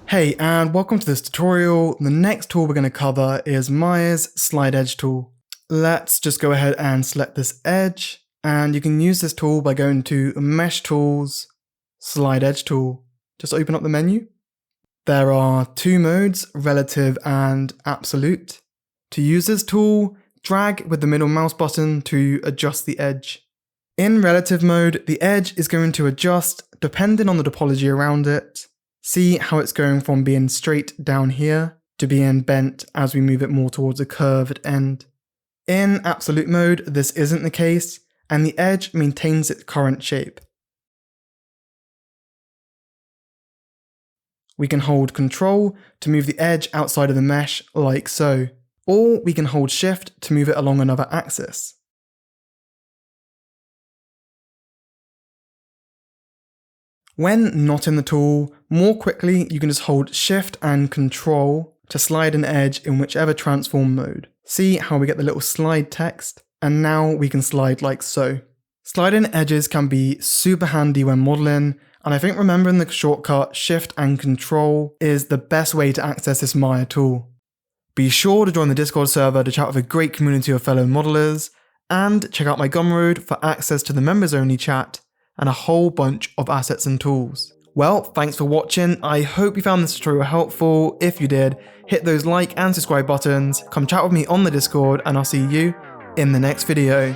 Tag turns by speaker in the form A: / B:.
A: Hey, and welcome to this tutorial. The next tool we're going to cover is Maya's Slide Edge tool. Let's just go ahead and select this edge, and you can use this tool by going to Mesh Tools, Slide Edge tool. Just open up the menu. There are two modes, relative and absolute. To use this tool, drag with the middle mouse button to adjust the edge. In relative mode, the edge is going to adjust depending on the topology around it. See how it's going from being straight down here to being bent as we move it more towards a curved end. In absolute mode, this isn't the case, and the edge maintains its current shape. We can hold Ctrl to move the edge outside of the mesh like so, or we can hold Shift to move it along another axis. When not in the tool, more quickly you can just hold Shift and Ctrl to slide an edge in whichever transform mode. See how we get the little slide text? And now we can slide like so. Sliding edges can be super handy when modeling, and I think remembering the shortcut Shift and Ctrl is the best way to access this Maya tool. Be sure to join the Discord server to chat with a great community of fellow modelers, and check out my Gumroad for access to the members only chat and a whole bunch of assets and tools. Well, thanks for watching. I hope you found this tutorial helpful. If you did, hit those like and subscribe buttons, come chat with me on the Discord, and I'll see you in the next video.